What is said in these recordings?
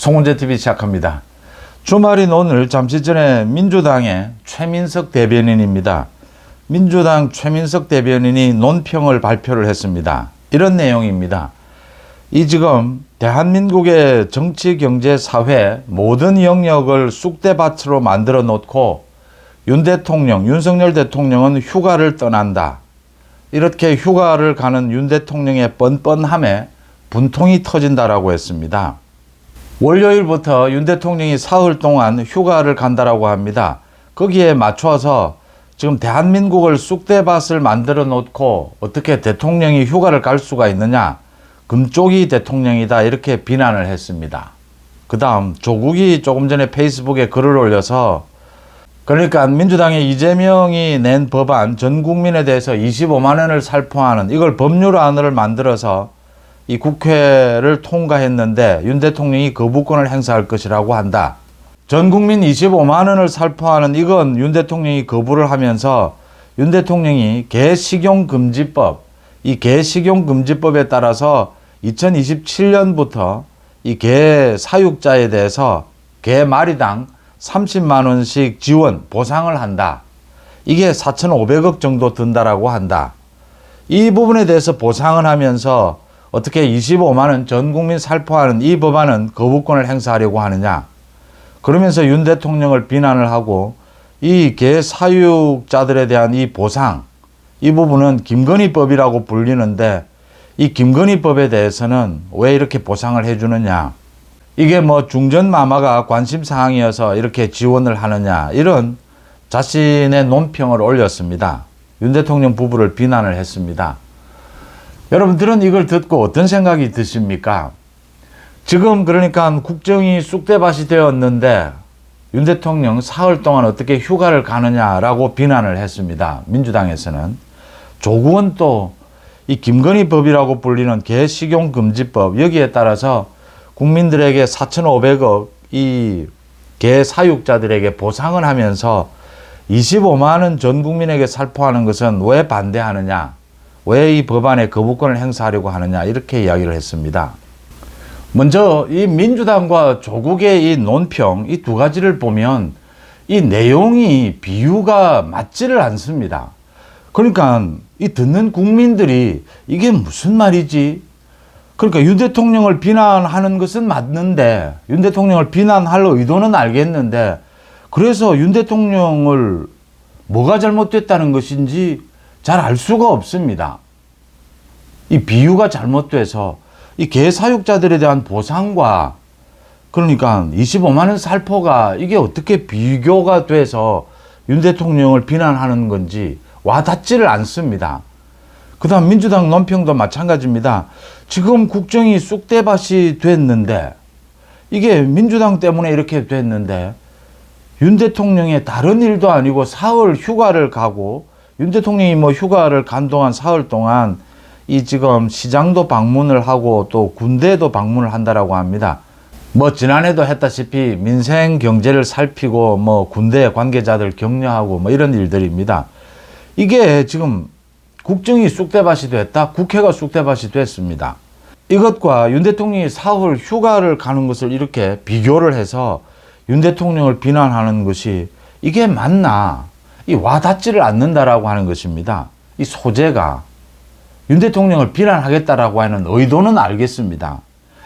송은재TV 시작합니다. 주말인 오늘 잠시 전에 민주당의 최민석 대변인입니다. 민주당 최민석 대변인이 논평을 발표를 했습니다. 이런 내용입니다. 지금 대한민국의 정치, 경제, 사회 모든 영역을 쑥대밭으로 만들어 놓고 윤석열 대통령은 휴가를 떠난다. 이렇게 휴가를 가는 윤 대통령의 뻔뻔함에 분통이 터진다라고 했습니다. 월요일부터 윤 대통령이 사흘 동안 휴가를 간다라고 합니다. 거기에 맞춰서 지금 대한민국을 쑥대밭을 만들어 놓고 어떻게 대통령이 휴가를 갈 수가 있느냐. 금쪽이 대통령이다 이렇게 비난을 했습니다. 그 다음 조국이 조금 전에 페이스북에 글을 올려서 그러니까 민주당의 이재명이 낸 법안 전 국민에 대해서 25만 원을 살포하는 이걸 법률안을 만들어서 이 국회를 통과했는데 윤 대통령이 거부권을 행사할 것이라고 한다. 전 국민 25만 원을 살포하는 이건 윤 대통령이 거부를 하면서 윤 대통령이 개식용금지법, 이 개식용금지법에 따라서 2027년부터 이 개 사육자에 대해서 개 마리당 30만 원씩 지원, 보상을 한다. 이게 4,500억 정도 든다라고 한다. 이 부분에 대해서 보상을 하면서 어떻게 25만 원 전 국민 살포하는 이 법안은 거부권을 행사하려고 하느냐. 그러면서 윤 대통령을 비난을 하고 이 개 사육자들에 대한 이 보상, 이 부분은 김건희법이라고 불리는데 이 김건희법에 대해서는 왜 이렇게 보상을 해주느냐. 이게 뭐 중전마마가 관심사항이어서 이렇게 지원을 하느냐. 이런 자신의 논평을 올렸습니다. 윤 대통령 부부를 비난을 했습니다. 여러분들은 이걸 듣고 어떤 생각이 드십니까? 지금 그러니까 국정이 쑥대밭이 되었는데 윤 대통령 사흘 동안 어떻게 휴가를 가느냐라고 비난을 했습니다. 민주당에서는. 조국은 또 이 김건희법이라고 불리는 개식용금지법 여기에 따라서 국민들에게 4,500억 이 개 사육자들에게 보상을 하면서 25만 원 전 국민에게 살포하는 것은 왜 반대하느냐? 왜 이 법안에 거부권을 행사하려고 하느냐? 이렇게 이야기를 했습니다. 먼저 이 민주당과 조국의 이 논평 이 두 가지를 보면 이 내용이 비유가 맞지를 않습니다. 그러니까 이 듣는 국민들이 이게 무슨 말이지? 그러니까 윤 대통령을 비난하는 것은 맞는데 윤 대통령을 비난할 의도는 알겠는데 그래서 윤 대통령을 뭐가 잘못됐다는 것인지 잘 알 수가 없습니다. 이 비유가 잘못돼서 이 개 사육자들에 대한 보상과 그러니까 25만 원 살포가 이게 어떻게 비교가 돼서 윤 대통령을 비난하는 건지 와닿지를 않습니다. 그 다음 민주당 논평도 마찬가지입니다. 지금 국정이 쑥대밭이 됐는데 이게 민주당 때문에 이렇게 됐는데 윤 대통령의 다른 일도 아니고 사흘 휴가를 가고 윤 대통령이 뭐 휴가를 간 동안 사흘 동안 이 지금 시장도 방문을 하고 또 군대도 방문을 한다라고 합니다. 뭐 지난해도 했다시피 민생 경제를 살피고 뭐 군대 관계자들 격려하고 뭐 이런 일들입니다. 이게 지금 국정이 쑥대밭이 됐다. 국회가 쑥대밭이 됐습니다. 이것과 윤 대통령이 사흘 휴가를 가는 것을 이렇게 비교를 해서 윤 대통령을 비난하는 것이 이게 맞나? 이 와닿지를 않는다라고 하는 것입니다. 이 소재가 윤 대통령을 비난하겠다라고 하는 의도는 알겠습니다.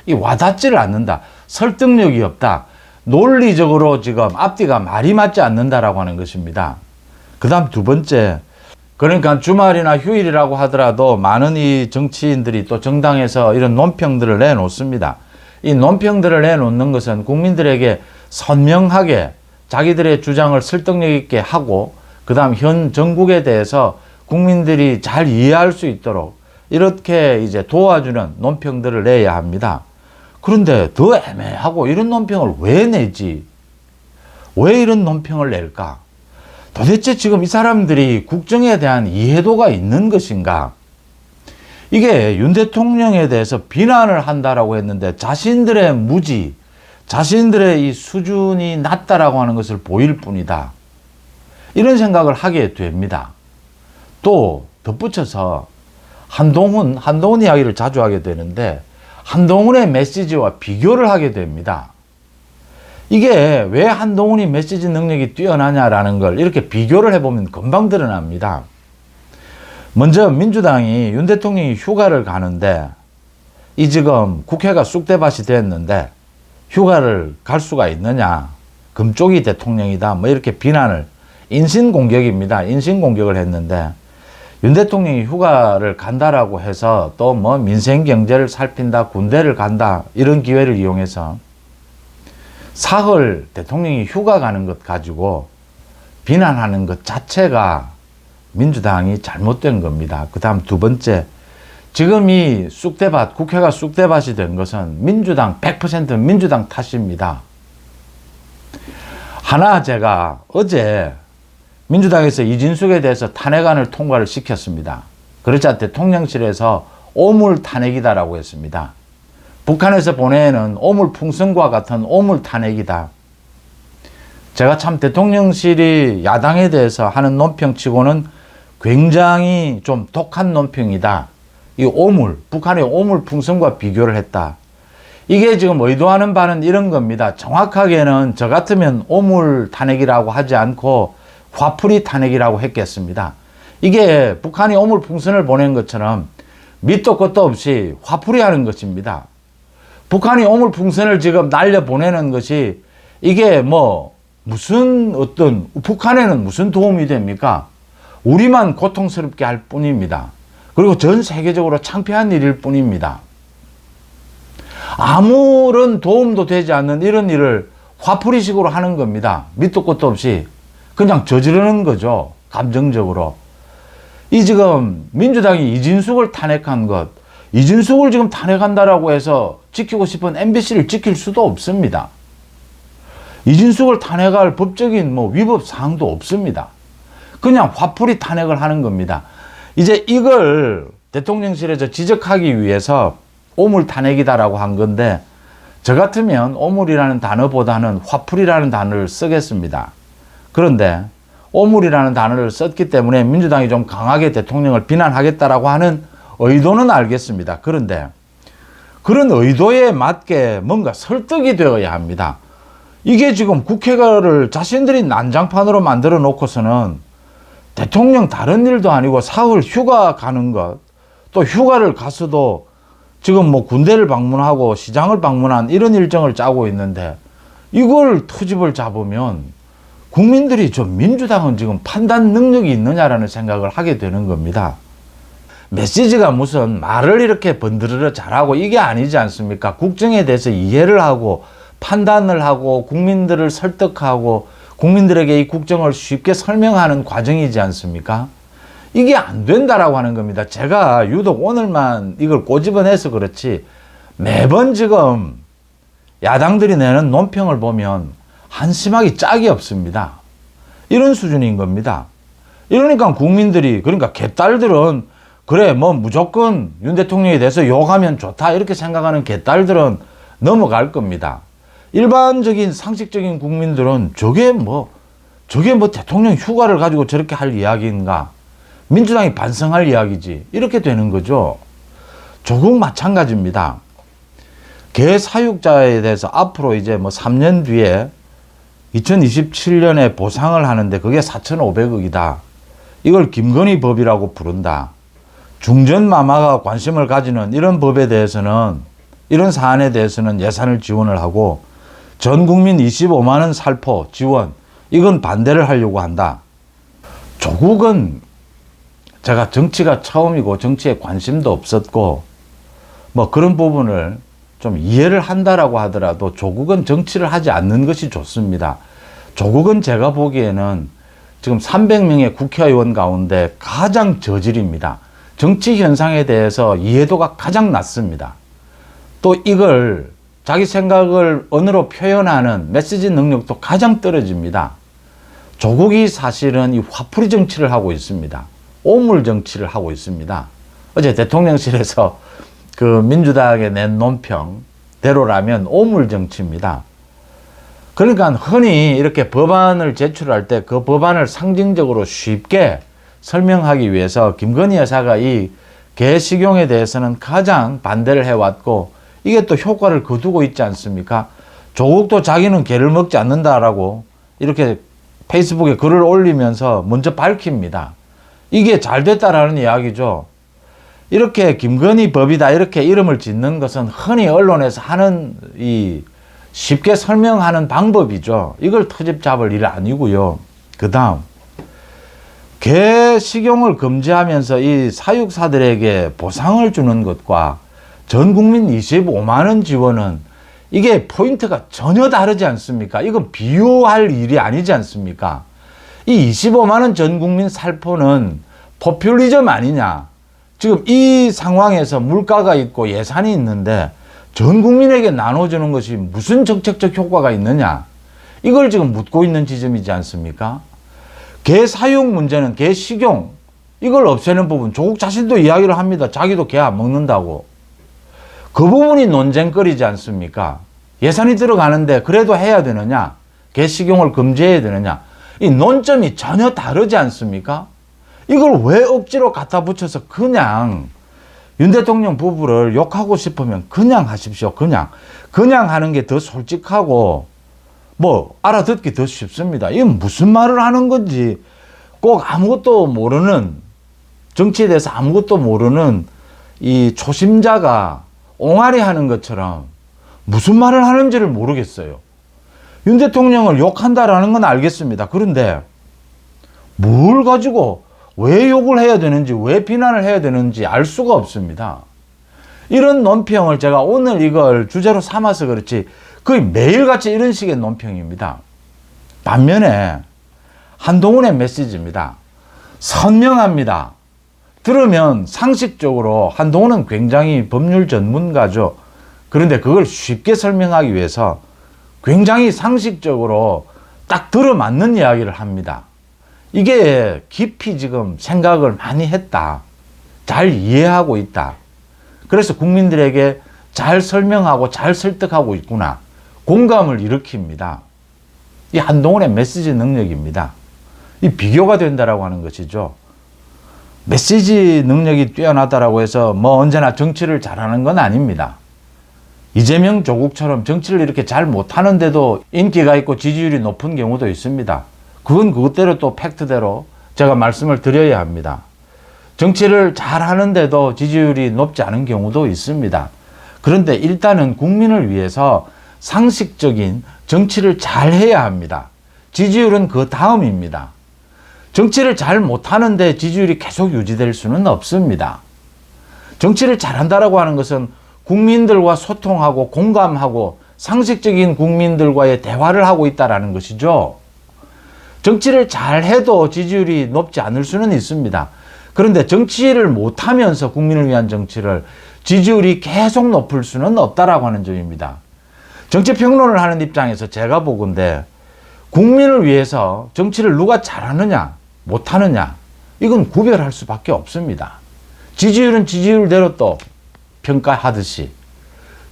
이 와닿지를 않는다. 설득력이 없다. 논리적으로 지금 앞뒤가 말이 맞지 않는다라고 하는 것입니다. 그 다음 두 번째, 그러니까 주말이나 휴일이라고 하더라도 많은 이 정치인들이 또 정당에서 이런 논평들을 내놓습니다. 이 논평들을 내놓는 것은 국민들에게 선명하게 자기들의 주장을 설득력 있게 하고 그 다음 현 정국에 대해서 국민들이 잘 이해할 수 있도록 이렇게 이제 도와주는 논평들을 내야 합니다. 그런데 더 애매하고 이런 논평을 왜 내지? 왜 이런 논평을 낼까? 도대체 지금 이 사람들이 국정에 대한 이해도가 있는 것인가? 이게 윤 대통령에 대해서 비난을 한다라고 했는데 자신들의 무지, 자신들의 이 수준이 낮다라고 하는 것을 보일 뿐이다. 이런 생각을 하게 됩니다. 또 덧붙여서 한동훈 이야기를 자주 하게 되는데 한동훈의 메시지와 비교를 하게 됩니다. 이게 왜 한동훈이 메시지 능력이 뛰어나냐라는 걸 이렇게 비교를 해보면 금방 드러납니다. 먼저 민주당이 윤 대통령이 휴가를 가는데 이 지금 국회가 쑥대밭이 됐는데 휴가를 갈 수가 있느냐. 금쪽이 대통령이다. 뭐 이렇게 비난을 인신공격입니다. 인신공격을 했는데 윤 대통령이 휴가를 간다라고 해서 또 뭐 민생 경제를 살핀다, 군대를 간다 이런 기회를 이용해서 사흘 대통령이 휴가 가는 것 가지고 비난하는 것 자체가 민주당이 잘못된 겁니다. 그 다음 두 번째, 지금 이 쑥대밭, 국회가 쑥대밭이 된 것은 민주당 100% 민주당 탓입니다. 하나 제가 어제 민주당에서 이진숙에 대해서 탄핵안을 통과를 시켰습니다. 그러자 대통령실에서 오물 탄핵이다라고 했습니다. 북한에서 보내는 오물 풍선과 같은 오물 탄핵이다. 제가 참 대통령실이 야당에 대해서 하는 논평치고는 굉장히 좀 독한 논평이다. 이 오물, 북한의 오물 풍선과 비교를 했다. 이게 지금 의도하는 바는 이런 겁니다. 정확하게는 저 같으면 오물 탄핵이라고 하지 않고 화풀이 탄핵이라고 했겠습니다. 이게 북한이 오물 풍선을 보낸 것처럼 밑도 끝도 없이 화풀이 하는 것입니다. 북한이 오물 풍선을 지금 날려보내는 것이 이게 뭐 무슨 어떤 북한에는 무슨 도움이 됩니까? 우리만 고통스럽게 할 뿐입니다. 그리고 전 세계적으로 창피한 일일 뿐입니다. 아무런 도움도 되지 않는 이런 일을 화풀이식으로 하는 겁니다. 밑도 끝도 없이 그냥 저지르는 거죠. 감정적으로. 이 지금 민주당이 이진숙을 탄핵한 것, 이진숙을 지금 탄핵한다라고 해서 지키고 싶은 MBC를 지킬 수도 없습니다. 이진숙을 탄핵할 법적인 뭐 위법 사항도 없습니다. 그냥 화풀이 탄핵을 하는 겁니다. 이제 이걸 대통령실에서 지적하기 위해서 오물 탄핵이다라고 한 건데 저 같으면 오물이라는 단어보다는 화풀이라는 단어를 쓰겠습니다. 그런데 오물이라는 단어를 썼기 때문에 민주당이 좀 강하게 대통령을 비난하겠다라고 하는 의도는 알겠습니다. 그런데 그런 의도에 맞게 뭔가 설득이 되어야 합니다. 이게 지금 국회를 자신들이 난장판으로 만들어 놓고서는 대통령 다른 일도 아니고 사흘 휴가 가는 것, 또 휴가를 가서도 지금 뭐 군대를 방문하고 시장을 방문한 이런 일정을 짜고 있는데 이걸 트집을 잡으면 국민들이 좀 민주당은 지금 판단 능력이 있느냐라는 생각을 하게 되는 겁니다. 메시지가 무슨 말을 이렇게 번드르르 잘하고 이게 아니지 않습니까? 국정에 대해서 이해를 하고 판단을 하고 국민들을 설득하고 국민들에게 이 국정을 쉽게 설명하는 과정이지 않습니까? 이게 안 된다라고 하는 겁니다. 제가 유독 오늘만 이걸 꼬집어내서 그렇지 매번 지금 야당들이 내는 논평을 보면 한심하기 짝이 없습니다. 이런 수준인 겁니다. 이러니까 국민들이, 그러니까 개딸들은 그래 뭐 무조건 윤 대통령에 대해서 욕하면 좋다 이렇게 생각하는 개딸들은 넘어갈 겁니다. 일반적인 상식적인 국민들은 저게 뭐 대통령 휴가를 가지고 저렇게 할 이야기인가? 민주당이 반성할 이야기지. 이렇게 되는 거죠. 조국 마찬가지입니다. 개 사육자에 대해서 앞으로 이제 뭐 3년 뒤에 2027년에 보상을 하는데 그게 4,500억이다. 이걸 김건희 법이라고 부른다. 중전마마가 관심을 가지는 이런 법에 대해서는, 이런 사안에 대해서는 예산을 지원을 하고 전 국민 25만 원 살포 지원, 이건 반대를 하려고 한다. 조국은 제가 정치가 처음이고 정치에 관심도 없었고 뭐 그런 부분을 좀 이해를 한다라고 하더라도 조국은 정치를 하지 않는 것이 좋습니다. 조국은 제가 보기에는 지금 300명의 국회의원 가운데 가장 저질입니다. 정치 현상에 대해서 이해도가 가장 낮습니다. 또 이걸 자기 생각을 언어로 표현하는 메시지 능력도 가장 떨어집니다. 조국이 사실은 이 화풀이 정치를 하고 있습니다. 오물 정치를 하고 있습니다. 어제 대통령실에서 그 민주당에 낸 논평대로라면 오물 정치입니다. 그러니까 흔히 이렇게 법안을 제출할 때 그 법안을 상징적으로 쉽게 설명하기 위해서 김건희 여사가 이 개식용에 대해서는 가장 반대를 해왔고 이게 또 효과를 거두고 있지 않습니까? 조국도 자기는 개를 먹지 않는다라고 이렇게 페이스북에 글을 올리면서 먼저 밝힙니다. 이게 잘 됐다라는 이야기죠. 이렇게 김건희 법이다 이렇게 이름을 짓는 것은 흔히 언론에서 하는 쉽게 설명하는 방법이죠. 이걸 트집 잡을 일 아니고요. 그 다음 개 식용을 금지하면서 이 사육사들에게 보상을 주는 것과 전 국민 25만 원 지원은 이게 포인트가 전혀 다르지 않습니까? 이건 비교할 일이 아니지 않습니까? 이 25만 원 전 국민 살포는 포퓰리즘 아니냐? 지금 이 상황에서 물가가 있고 예산이 있는데 전 국민에게 나눠주는 것이 무슨 정책적 효과가 있느냐? 이걸 지금 묻고 있는 지점이지 않습니까? 개 사육 문제는 개 식용, 이걸 없애는 부분, 조국 자신도 이야기를 합니다. 자기도 개 안 먹는다고. 그 부분이 논쟁거리지 않습니까? 예산이 들어가는데 그래도 해야 되느냐? 개 식용을 금지해야 되느냐? 이 논점이 전혀 다르지 않습니까? 이걸 왜 억지로 갖다 붙여서 그냥 윤 대통령 부부를 욕하고 싶으면 그냥 하십시오. 그냥 하는 게 더 솔직하고 뭐 알아듣기 더 쉽습니다. 이건 무슨 말을 하는 건지 꼭 아무것도 모르는, 정치에 대해서 아무것도 모르는 이 초심자가 옹알이 하는 것처럼 무슨 말을 하는지를 모르겠어요. 윤 대통령을 욕한다라는 건 알겠습니다. 그런데 뭘 가지고 왜 욕을 해야 되는지, 왜 비난을 해야 되는지 알 수가 없습니다. 이런 논평을 제가 오늘 이걸 주제로 삼아서 그렇지 거의 매일같이 이런 식의 논평입니다. 반면에 한동훈의 메시지입니다. 선명합니다. 들으면 상식적으로 한동훈은 굉장히 법률 전문가죠. 그런데 그걸 쉽게 설명하기 위해서 굉장히 상식적으로 딱 들어맞는 이야기를 합니다. 이게 깊이 지금 생각을 많이 했다. 잘 이해하고 있다. 그래서 국민들에게 잘 설명하고 잘 설득하고 있구나. 공감을 일으킵니다. 이 한동훈의 메시지 능력입니다. 이 비교가 된다라고 하는 것이죠. 메시지 능력이 뛰어나다라고 해서 뭐 언제나 정치를 잘하는 건 아닙니다. 이재명, 조국처럼 정치를 이렇게 잘 못하는데도 인기가 있고 지지율이 높은 경우도 있습니다. 그건 그것대로 또 팩트대로 제가 말씀을 드려야 합니다. 정치를 잘하는데도 지지율이 높지 않은 경우도 있습니다. 그런데 일단은 국민을 위해서 상식적인 정치를 잘해야 합니다. 지지율은 그 다음입니다. 정치를 잘 못하는데 지지율이 계속 유지될 수는 없습니다. 정치를 잘한다라고 하는 것은 국민들과 소통하고 공감하고 상식적인 국민들과의 대화를 하고 있다는 것이죠. 정치를 잘해도 지지율이 높지 않을 수는 있습니다. 그런데 정치를 못하면서 국민을 위한 정치를 지지율이 계속 높을 수는 없다라고 하는 점입니다. 정치평론을 하는 입장에서 제가 보건대 국민을 위해서 정치를 누가 잘하느냐 못하느냐 이건 구별할 수밖에 없습니다. 지지율은 지지율대로 또 평가하듯이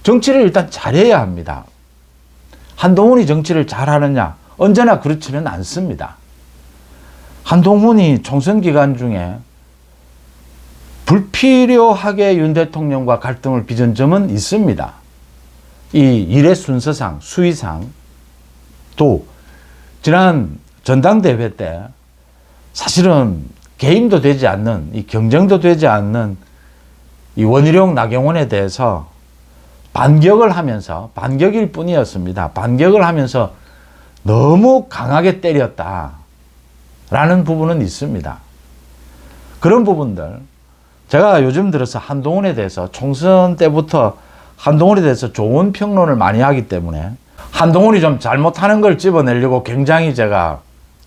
정치를 일단 잘해야 합니다. 한동훈이 정치를 잘하느냐 언제나 그렇지는 않습니다. 한동훈이 총선 기간 중에 불필요하게 윤 대통령과 갈등을 빚은 점은 있습니다. 이 일의 순서상, 수위상 또 지난 전당대회 때 사실은 개임도 되지 않는, 이 경쟁도 되지 않는 이 원희룡, 나경원에 대해서 반격을 하면서, 반격일 뿐이었습니다. 반격을 하면서 너무 강하게 때렸다라는 부분은 있습니다. 그런 부분들, 제가 요즘 들어서 한동훈에 대해서 총선 때부터 한동훈에 대해서 좋은 평론을 많이 하기 때문에 한동훈이 좀 잘못하는 걸 집어내려고 굉장히 제가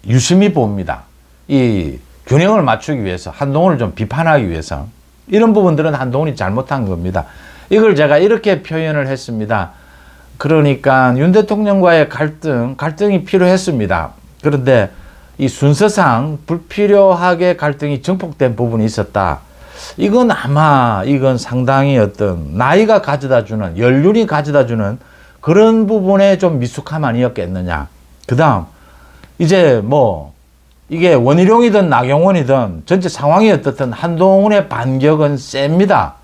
유심히 봅니다. 이 균형을 맞추기 위해서, 한동훈을 좀 비판하기 위해서 이런 부분들은 한동훈이 잘못한 겁니다. 이걸 제가 이렇게 표현을 했습니다. 그러니까 윤 대통령과의 갈등이 필요했습니다. 그런데 이 순서상 불필요하게 갈등이 증폭된 부분이 있었다. 이건 아마 이건 상당히 어떤 나이가 가져다주는, 연륜이 가져다주는 그런 부분에 좀 미숙함 아니었겠느냐. 그 다음 이제 뭐 이게 원희룡이든 나경원이든 전체 상황이 어떻든 한동훈의 반격은 셉니다.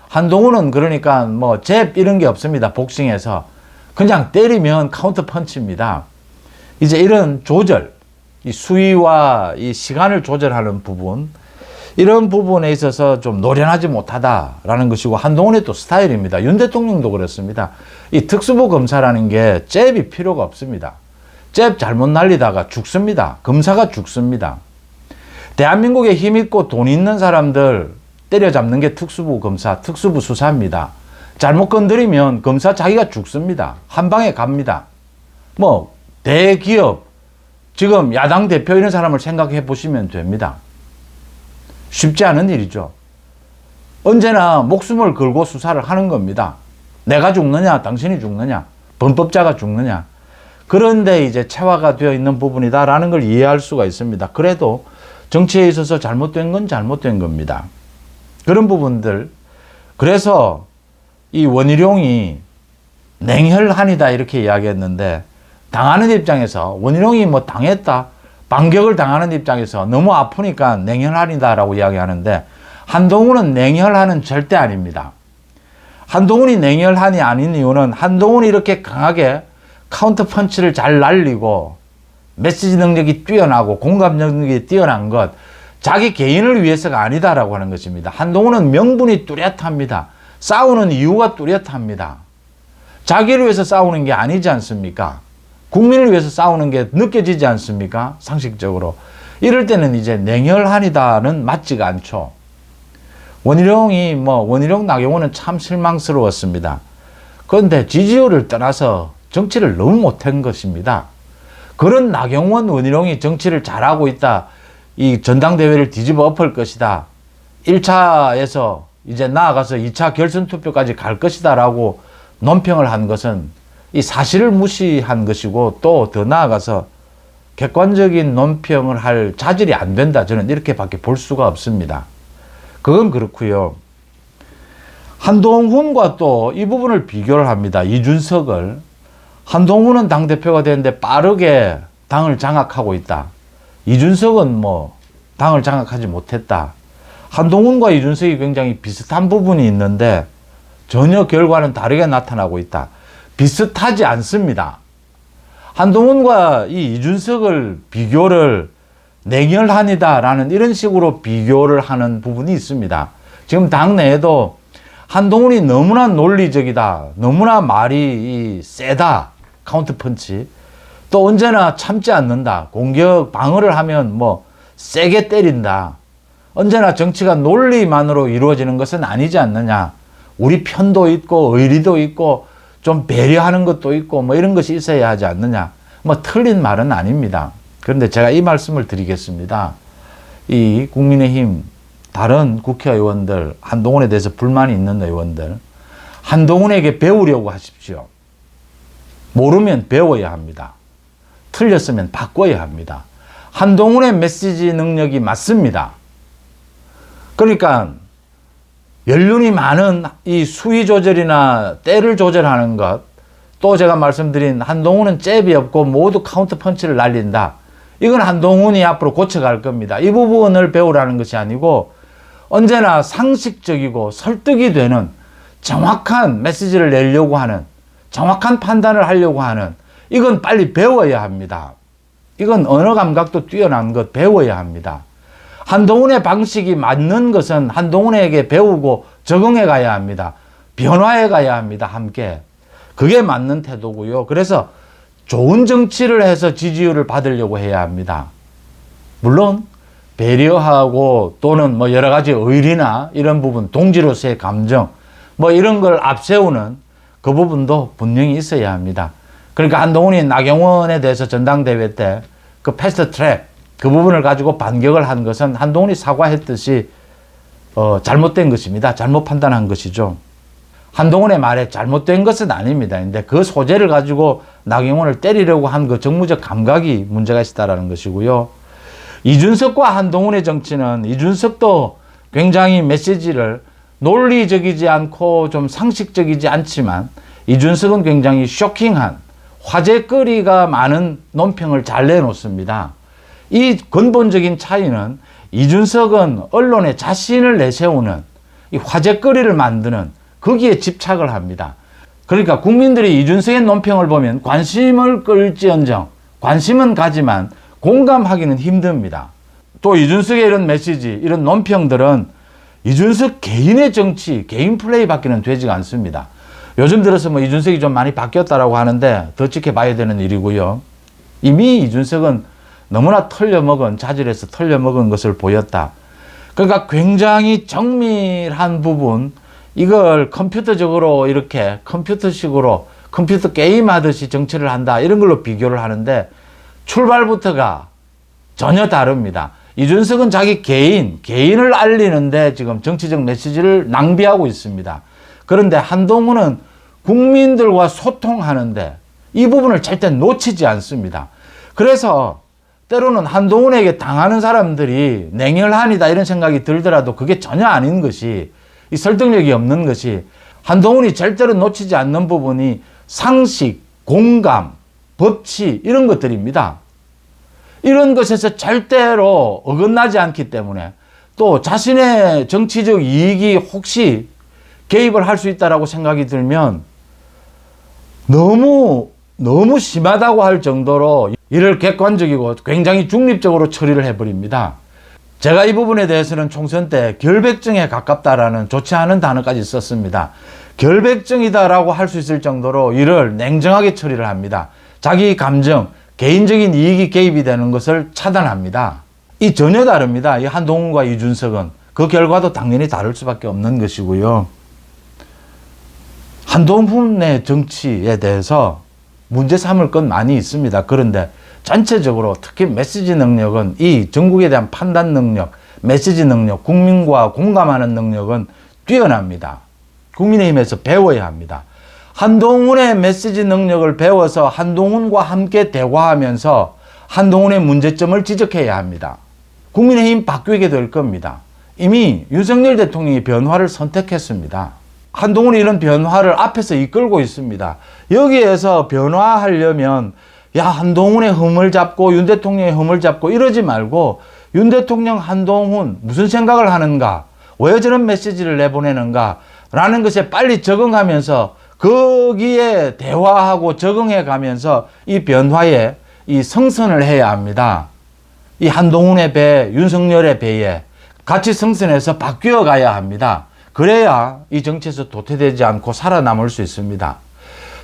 한동훈은 그러니까 뭐 잽 이런 게 없습니다. 복싱에서. 그냥 때리면 카운터 펀치입니다. 이제 이런 조절, 이 수위와 이 시간을 조절하는 부분, 이런 부분에 있어서 좀 노련하지 못하다라는 것이고, 한동훈의 또 스타일입니다. 윤 대통령도 그렇습니다. 이 특수부 검사라는 게 잽이 필요가 없습니다. 잽 잘못 날리다가 죽습니다. 검사가 죽습니다. 대한민국에 힘 있고 돈 있는 사람들 때려잡는 게 특수부 검사, 특수부 수사입니다. 잘못 건드리면 검사 자기가 죽습니다. 한 방에 갑니다. 뭐 대기업, 지금 야당 대표 이런 사람을 생각해 보시면 됩니다. 쉽지 않은 일이죠. 언제나 목숨을 걸고 수사를 하는 겁니다. 내가 죽느냐, 당신이 죽느냐, 범법자가 죽느냐. 그런데 이제 체화가 되어 있는 부분이다라는 걸 이해할 수가 있습니다. 그래도 정치에 있어서 잘못된 건 잘못된 겁니다. 그런 부분들. 그래서 이 원희룡이 냉혈한이다 이렇게 이야기했는데, 당하는 입장에서 원희룡이 뭐 당했다, 반격을 당하는 입장에서 너무 아프니까 냉혈한이다라고 이야기하는데, 한동훈은 냉혈한은 절대 아닙니다. 한동훈이 냉혈한이 아닌 이유는 한동훈이 이렇게 강하게 카운터 펀치를 잘 날리고 메시지 능력이 뛰어나고 공감 능력이 뛰어난 것, 자기 개인을 위해서가 아니다라고 하는 것입니다. 한동훈은 명분이 뚜렷합니다. 싸우는 이유가 뚜렷합니다. 자기를 위해서 싸우는 게 아니지 않습니까? 국민을 위해서 싸우는 게 느껴지지 않습니까? 상식적으로. 이럴 때는 이제 냉혈한이다는 맞지가 않죠. 원희룡 나경원은 참 실망스러웠습니다. 그런데 지지율을 떠나서 정치를 너무 못한 것입니다. 그런 나경원, 원희룡이 정치를 잘하고 있다, 이 전당대회를 뒤집어 엎을 것이다, 1차에서 이제 나아가서 2차 결선 투표까지 갈 것이다 라고 논평을 한 것은 이 사실을 무시한 것이고, 또 더 나아가서 객관적인 논평을 할 자질이 안 된다, 저는 이렇게밖에 볼 수가 없습니다. 그건 그렇고요. 한동훈과 또 이 부분을 비교를 합니다. 이준석을. 한동훈은 당대표가 되는데 빠르게 당을 장악하고 있다. 이준석은 뭐 당을 장악하지 못했다. 한동훈과 이준석이 굉장히 비슷한 부분이 있는데 전혀 결과는 다르게 나타나고 있다. 비슷하지 않습니다. 한동훈과 이 이준석을 비교를 냉혈한이다라는 이런 식으로 비교를 하는 부분이 있습니다. 지금 당내에도 한동훈이 너무나 논리적이다, 너무나 말이 세다, 카운터 펀치, 또 언제나 참지 않는다, 공격 방어를 하면 뭐 세게 때린다, 언제나 정치가 논리만으로 이루어지는 것은 아니지 않느냐, 우리 편도 있고 의리도 있고 좀 배려하는 것도 있고 뭐 이런 것이 있어야 하지 않느냐, 뭐 틀린 말은 아닙니다. 그런데 제가 이 말씀을 드리겠습니다. 이 국민의힘 다른 국회의원들, 한동훈에 대해서 불만이 있는 의원들, 한동훈에게 배우려고 하십시오. 모르면 배워야 합니다. 틀렸으면 바꿔야 합니다. 한동훈의 메시지 능력이 맞습니다. 그러니까 연륜이 많은 이 수위 조절이나 때를 조절하는 것, 또 제가 말씀드린 한동훈은 잽이 없고 모두 카운터 펀치를 날린다, 이건 한동훈이 앞으로 고쳐갈 겁니다. 이 부분을 배우라는 것이 아니고 언제나 상식적이고 설득이 되는 정확한 메시지를 내려고 하는, 정확한 판단을 하려고 하는, 이건 빨리 배워야 합니다. 이건 언어 감각도 뛰어난 것 배워야 합니다. 한동훈의 방식이 맞는 것은 한동훈에게 배우고 적응해 가야 합니다. 변화해 가야 합니다. 함께. 그게 맞는 태도고요. 그래서 좋은 정치를 해서 지지율을 받으려고 해야 합니다. 물론 배려하고 또는 뭐 여러 가지 의리나 이런 부분, 동지로서의 감정, 뭐 이런 걸 앞세우는 그 부분도 분명히 있어야 합니다. 그러니까 한동훈이 나경원에 대해서 전당대회 때 그 패스트 트랙 그 부분을 가지고 반격을 한 것은 한동훈이 사과했듯이 잘못된 것입니다. 잘못 판단한 것이죠. 한동훈의 말에 잘못된 것은 아닙니다. 근데 그 소재를 가지고 나경원을 때리려고 한 그 정무적 감각이 문제가 있다는 것이고요. 이준석과 한동훈의 정치는, 이준석도 굉장히 메시지를 논리적이지 않고 좀 상식적이지 않지만, 이준석은 굉장히 쇼킹한 화제거리가 많은 논평을 잘 내놓습니다. 이 근본적인 차이는, 이준석은 언론에 자신을 내세우는 이 화제거리를 만드는 거기에 집착을 합니다. 그러니까 국민들이 이준석의 논평을 보면 관심을 끌지언정 관심은 가지만 공감하기는 힘듭니다. 또 이준석의 이런 메시지, 이런 논평들은 이준석 개인의 정치, 개인 플레이밖에는 되지가 않습니다. 요즘 들어서 뭐 이준석이 좀 많이 바뀌었다라고 하는데 더 지켜봐야 되는 일이고요. 이미 이준석은 너무나 자질에서 털려먹은 것을 보였다. 그러니까 굉장히 정밀한 부분, 이걸 컴퓨터적으로 이렇게 컴퓨터식으로 컴퓨터 게임 하듯이 정치를 한다, 이런 걸로 비교를 하는데 출발부터가 전혀 다릅니다. 이준석은 자기 개인을 알리는데 지금 정치적 메시지를 낭비하고 있습니다. 그런데 한동훈은 국민들과 소통하는데 이 부분을 절대 놓치지 않습니다. 그래서 때로는 한동훈에게 당하는 사람들이 냉혈한이다 이런 생각이 들더라도 그게 전혀 아닌 것이, 이 설득력이 없는 것이, 한동훈이 절대로 놓치지 않는 부분이 상식, 공감, 법치 이런 것들입니다. 이런 것에서 절대로 어긋나지 않기 때문에 또 자신의 정치적 이익이 혹시 개입을 할 수 있다라고 생각이 들면 너무 심하다고 할 정도로 이를 객관적이고 굉장히 중립적으로 처리를 해버립니다. 제가 이 부분에 대해서는 총선 때 결백증에 가깝다라는 좋지 않은 단어까지 썼습니다. 결백증이다라고 할 수 있을 정도로 이를 냉정하게 처리를 합니다. 자기 감정, 개인적인 이익이 개입이 되는 것을 차단합니다. 이 전혀 다릅니다. 이 한동훈과 이준석은 그 결과도 당연히 다를 수밖에 없는 것이고요. 한동훈의 정치에 대해서 문제 삼을 건 많이 있습니다. 그런데 전체적으로 특히 메시지 능력은, 이 전국에 대한 판단 능력, 메시지 능력, 국민과 공감하는 능력은 뛰어납니다. 국민의힘에서 배워야 합니다. 한동훈의 메시지 능력을 배워서 한동훈과 함께 대화하면서 한동훈의 문제점을 지적해야 합니다. 국민의힘 바뀌게 될 겁니다. 이미 윤석열 대통령이 변화를 선택했습니다. 한동훈이 이런 변화를 앞에서 이끌고 있습니다. 여기에서 변화하려면 한동훈의 흠을 잡고 윤 대통령의 흠을 잡고 이러지 말고, 윤 대통령, 한동훈 무슨 생각을 하는가, 왜 저런 메시지를 내보내는가 라는 것에 빨리 적응하면서 거기에 대화하고 적응해 가면서 이 변화에 이 성선을 해야 합니다. 이 한동훈의 배, 윤석열의 배에 같이 성선해서 바뀌어 가야 합니다. 그래야 이 정치에서 도태되지 않고 살아남을 수 있습니다.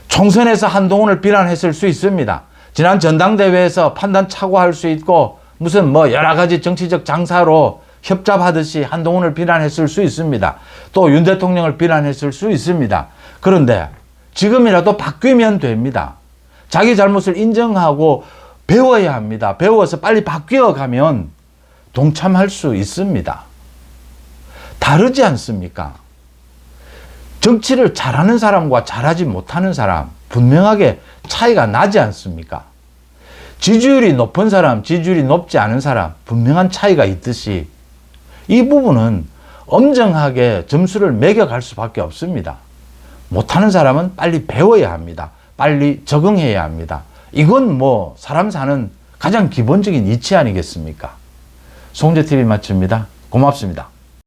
총선에서 한동훈을 비난했을 수 있습니다. 지난 전당대회에서 판단 착오할 수 있고 무슨 여러 가지 정치적 장사로 협잡하듯이 한동훈을 비난했을 수 있습니다. 또 윤 대통령을 비난했을 수 있습니다. 그런데 지금이라도 바뀌면 됩니다. 자기 잘못을 인정하고 배워야 합니다. 배워서 빨리 바뀌어가면 동참할 수 있습니다. 다르지 않습니까? 정치를 잘하는 사람과 잘하지 못하는 사람 분명하게 차이가 나지 않습니까? 지지율이 높은 사람, 지지율이 높지 않은 사람 분명한 차이가 있듯이 이 부분은 엄정하게 점수를 매겨갈 수밖에 없습니다. 못하는 사람은 빨리 배워야 합니다. 빨리 적응해야 합니다. 이건 사람 사는 가장 기본적인 이치 아니겠습니까? 송재TV 마칩니다. 고맙습니다.